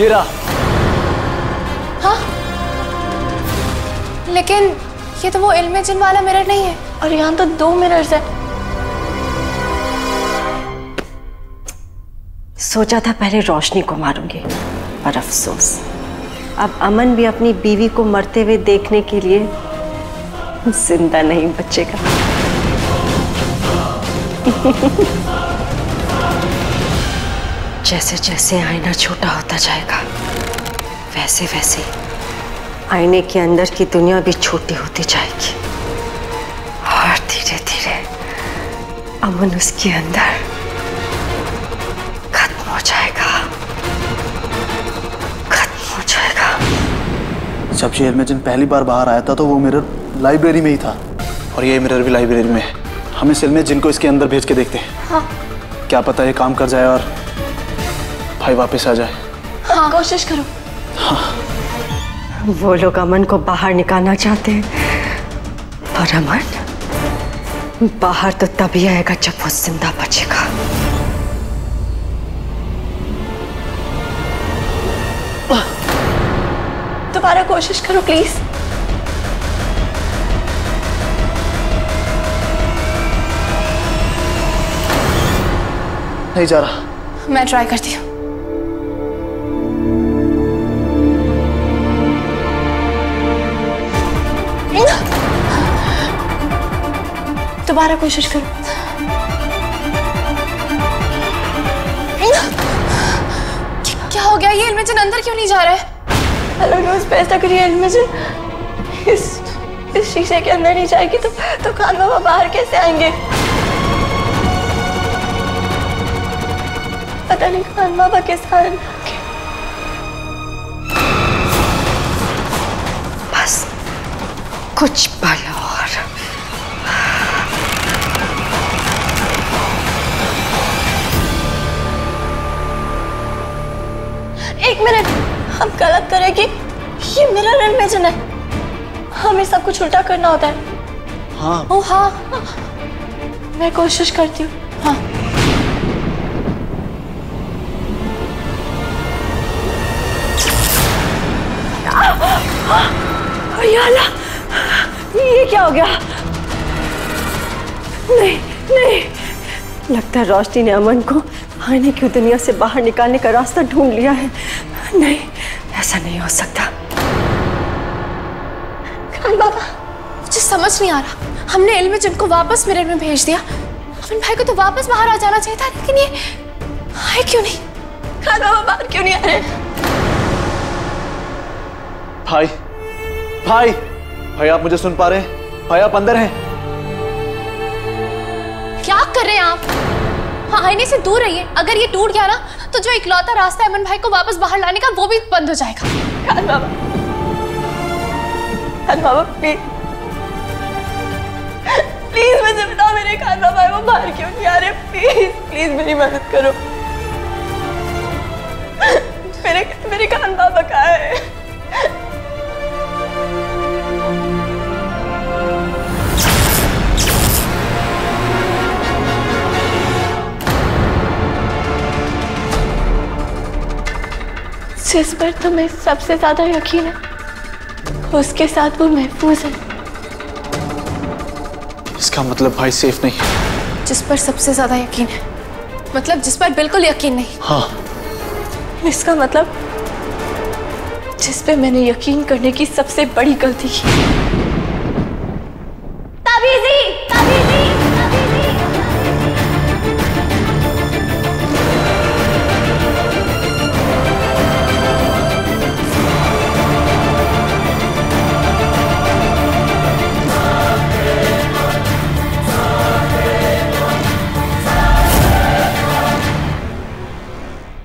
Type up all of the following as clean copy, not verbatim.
ये रहा। हाँ, लेकिन ये तो वो इल्म जिन वाला मिरर नहीं है, और यहाँ तो 2 मिरर्स है। सोचा था पहले रोशनी को मारूंगी, पर अफसोस अब अमन भी अपनी बीवी को मरते हुए देखने के लिए जिंदा नहीं बचेगा। जैसे जैसे आईना छोटा होता जाएगा, वैसे वैसे आईने के अंदर की दुनिया भी छोटी होती जाएगी, और धीरे धीरे अमन उसके अंदर खत्म हो जाएगा। जब ये इल्म जिन पहली बार बाहर आया था तो वो मिरर लाइब्रेरी में ही था, और ये मिरर भी लाइब्रेरी में है। हम इस इल्म जिन को इसके अंदर भेज के देखते हैं। हाँ। क्या पता ये काम कर जाए और भाई वापस आ जाए। हाँ, कोशिश करो। हाँ। वो लोग अमन को बाहर निकालना चाहते हैं, पर अमन बाहर तो तभी आएगा जब वो जिंदा बचेगा। दोबारा कोशिश करो प्लीज। नहीं जा रहा। मैं ट्राई करती हूँ। दोबारा कोशिश करो। क्या हो गया? ये इल्म जिन अंदर क्यों नहीं जा रहा है? हेलो न्यूज़ पे ऐसा करिए, इल्म जिन इस शीशे के अंदर नहीं जाएगी तो खान बाबा बाहर कैसे आएंगे? पता नहीं खान बाबा के साथ। बस कुछ पल और। एक मिनट, हम गलत करेंगे। ये मिरर इल्म जिन है, हमें सब कुछ उल्टा करना होता है। हाँ। ओ हाँ, मैं कोशिश करती हूँ। हाँ। अल्लाह, ये क्या हो गया? नहीं नहीं, लगता है रोशनी ने अमन को आईने की दुनिया से बाहर निकालने का रास्ता ढूंढ लिया है। नहीं, ऐसा नहीं हो सकता। खान बाबा, मुझे समझ नहीं आ रहा। हमने इल्म जिन को वापस मिरर में भेज दिया, अमन भाई को तो वापस बाहर आ जाना चाहिए था, लेकिन ये आए क्यों नहीं? खान बाबा बाहर क्यों नहीं आ रहे? भाई भाई भाई, आप मुझे सुन पा रहे हैं? भाई आप अंदर हैं? क्या कर रहे हैं आप? हाँ, आईने से दूर रहिए। अगर ये टूट गया ना तो जो इकलौता रास्ता है अमन भाई को वापस बाहर लाने का, वो भी बंद हो जाएगा। खान बाबा, खान बाबा प्लीज प्लीज मुझे बताओ, मेरे खान बाबा वो बाहर क्यों नहीं आ रहे? प्लीज प्लीज मेरी मदद करो। मेरे खान बाबा कहाँ है? जिस पर तुम्हें सबसे ज्यादा यकीन है, उसके साथ वो महफूज है। इसका मतलब भाई सेफ नहीं है। जिस पर सबसे ज्यादा यकीन है मतलब जिस पर बिल्कुल यकीन नहीं। हाँ। इसका मतलब जिस पे मैंने यकीन करने की सबसे बड़ी गलती की। ताबीज़ी, ताबीज़ी, ताबीज़ी।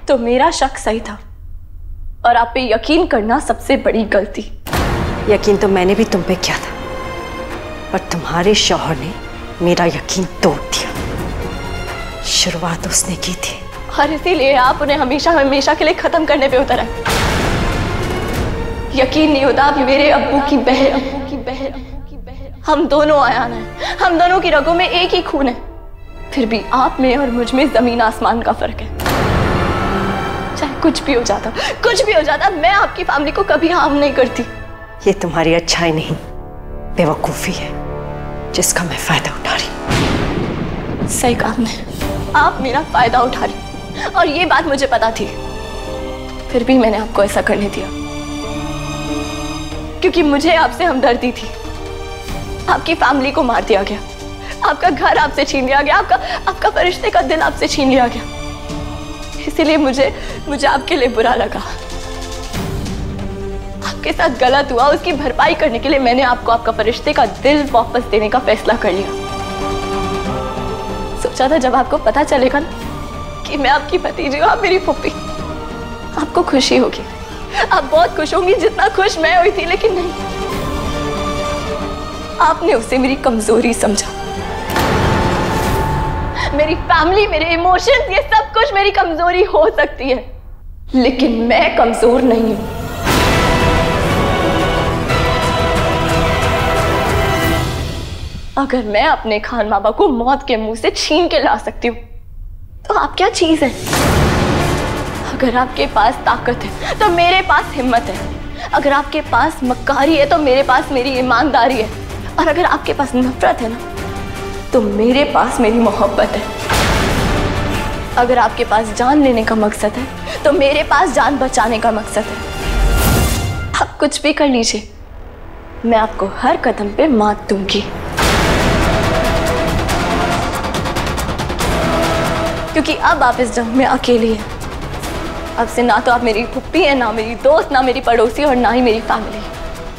तो मेरा शक सही था और आप पे यकीन करना सबसे बड़ी गलती। यकीन तो मैंने भी तुम पे किया था, पर तुम्हारे शौहर ने मेरा यकीन तोड़ दिया। शुरुआत उसने की थी और इसीलिए आप उन्हें हमेशा हमेशा के लिए खत्म करने पे उतर आए। यकीन नहीं होता, आप मेरे अब्बू की बहन, हम दोनों आयान हैं, हम दोनों की रगों में एक ही खून है। फिर भी आप में और मुझ में जमीन आसमान का फर्क है। चाहे कुछ भी हो जाता, कुछ भी हो जाता, मैं आपकी फैमिली को कभी हार्म नहीं करती। ये तुम्हारी अच्छाई नहीं, बेवकूफी है जिसका मैं फायदा उठा रही। सही कहा आपने, आप मेरा फायदा उठा रही, और ये बात मुझे पता थी, फिर भी मैंने आपको ऐसा करने दिया क्योंकि मुझे आपसे हमदर्दी थी। आपकी फैमिली को मार दिया गया, आपका घर आपसे छीन लिया गया, आपका फरिश्ते का दिल आपसे छीन लिया गया। इसीलिए मुझे आपके लिए बुरा लगा। आपके साथ गलत हुआ, उसकी भरपाई करने के लिए मैंने आपको आपका फरिश्ते का दिल वापस देने का फैसला कर लिया। सोचा था जब आपको पता चलेगा ना कि मैं आपकी भतीजी हूँ, आप मेरी फूफी, आपको खुशी होगी, आप बहुत खुश होंगी जितना खुश मैं हुई थी। लेकिन नहीं, आपने उसे मेरी कमजोरी समझा। मेरी फैमिली, मेरे इमोशंस, ये सब कुछ मेरी कमजोरी हो सकती है, लेकिन मैं कमजोर नहीं हूं। अगर मैं अपने खान बाबा को मौत के मुंह से छीन के ला सकती हूँ, तो आप क्या चीज है? अगर आपके पास ताकत है तो मेरे पास हिम्मत है। अगर आपके पास मक्कारी है तो मेरे पास मेरी ईमानदारी है। और अगर आपके पास नफरत है ना, तो मेरे पास मेरी मोहब्बत है। अगर आपके पास जान लेने का मकसद है तो मेरे पास जान बचाने का मकसद है। आप कुछ भी कर लीजिए, मैं आपको हर कदम पे मात दूंगी, क्योंकि अब आप इस जंग में अकेली हैं। अब से ना तो आप मेरी फुप्पी हैं, ना मेरी दोस्त, ना मेरी पड़ोसी, और ना ही मेरी फैमिली।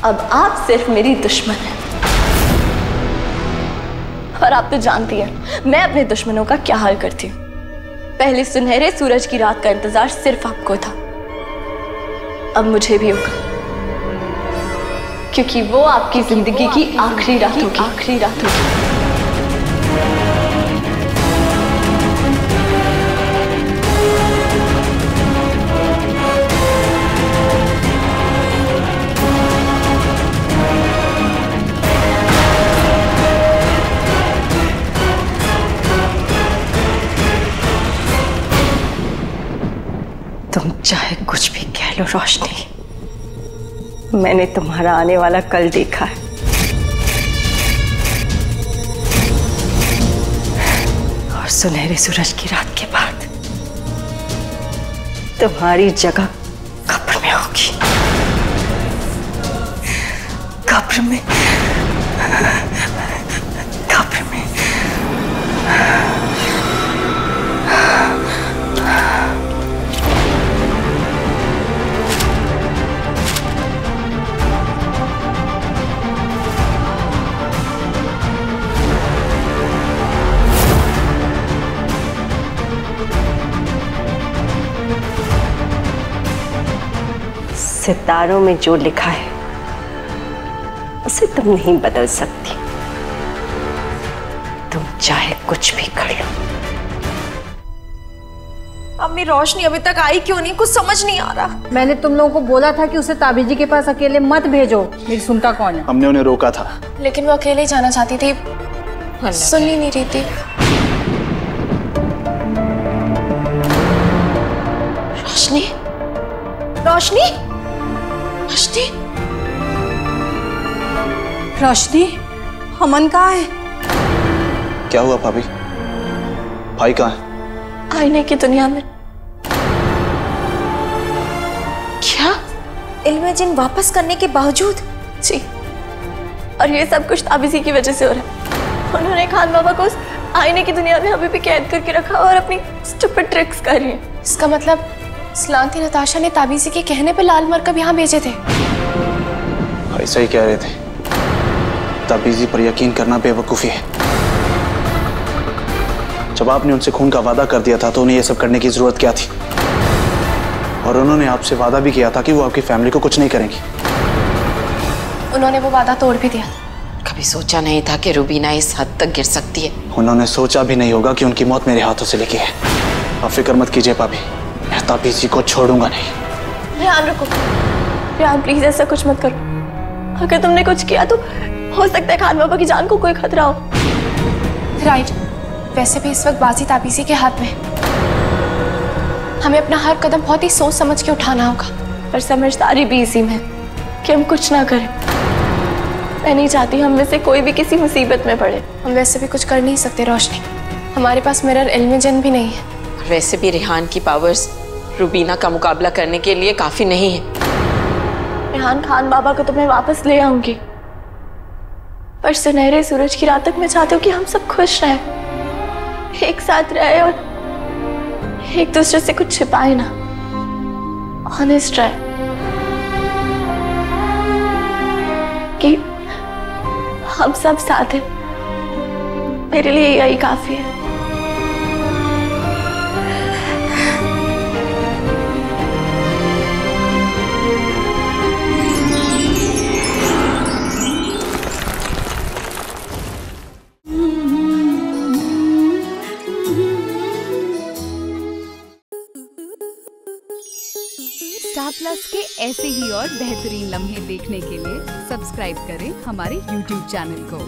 अब आप सिर्फ मेरी दुश्मन हैं। और आप तो जानती हैं मैं अपने दुश्मनों का क्या हाल करती हूँ। पहले सुनहरे सूरज की रात का इंतजार सिर्फ आपको था, अब मुझे भी होगा, क्योंकि वो आपकी जिंदगी की आखिरी रात होगी, आखिरी रात होगी। तुम चाहे कुछ भी कह लो रोशनी, मैंने तुम्हारा आने वाला कल देखा है। और सुनहरे सूरज की रात के बाद तुम्हारी जगह कब्र में होगी, कब्र में, कब्र में। सितारों में जो लिखा है उसे तुम नहीं बदल सकती, तुम चाहे कुछ भी कर लो। अम्मी, रोशनी अभी तक आई क्यों नहीं? कुछ समझ नहीं आ रहा। मैंने तुम लोगों को बोला था कि उसे ताबीजी के पास अकेले मत भेजो, मेरी सुनता कौन है? हमने उन्हें रोका था, लेकिन वो अकेले ही जाना चाहती थी, सुन ही नहीं रही थी। रोशनी, रोशनी, रोशनी, रोशनी, अमन कहाँ है? क्या हुआ भाभी? भाई कहाँ है? आईने की दुनिया में। क्या? इल्मे जिन वापस करने के बावजूद? जी, और ये सब कुछ ताबीजी की वजह से हो रहा है। उन्होंने खान बाबा को उस आईने की दुनिया में अभी भी कैद करके रखा और अपनी स्टूपिड ट्रिक्स कर रही है। इसका मतलब स्लांती नताशा ने ताबीजी के कहने पे लाल मरकब यहाँ भेजे थे। ऐसा ही कह रहे थे, ताबीजी पर यकीन करना बेवकूफी है। जब आपने उनसे खून का वादा कर दिया था तो उन्हें ये सब करने की जरूरत क्या थी? और उन्होंने आपसे वादा भी किया था कि वो आपकी फैमिली को कुछ नहीं करेंगी। उन्होंने वो वादा तोड़ भी दिया। कभी सोचा नहीं था कि रुबीना इस हद तक गिर सकती है। उन्होंने सोचा भी नहीं होगा कि उनकी मौत मेरे हाथों से लिखी है। आप फिक्र मत कीजिए भाभी, मैं ताबीजी को छोड़ूंगा नहीं। ध्यान रखो, ध्यान, प्लीज ऐसा कुछ मत करो। अगर तुमने कुछ किया तो हो सकता है खान बाबा की जान को कोई खतरा हो। राइट, वैसे भी इस वक्त बाजी ताबीजी के हाथ में। हमें अपना हर कदम बहुत ही सोच समझ के उठाना होगा, पर समझदारी भी इसी में कि हम कुछ ना करें। मैं नहीं चाहती हम में से कोई भी किसी मुसीबत में पड़े। हम वैसे भी कुछ कर नहीं सकते रोशनी, हमारे पास मिरर इल्म जन भी नहीं है। वैसे भी रेहान की पावर्स रुबीना का मुकाबला करने के लिए काफी नहीं है। रेहान खान बाबा को तो मैं वापस ले आऊंगी, पर सुनहरे सूरज की रात तक मैं चाहती हूँ कि हम सब खुश रहें, एक साथ रहे और एक दूसरे से कुछ छिपाए ना, ऑनेस्ट रहे कि हम सब साथ हैं। मेरे लिए यही काफी है। स्टार प्लस के ऐसे ही और बेहतरीन लम्हे देखने के लिए सब्सक्राइब करें हमारे YouTube चैनल को।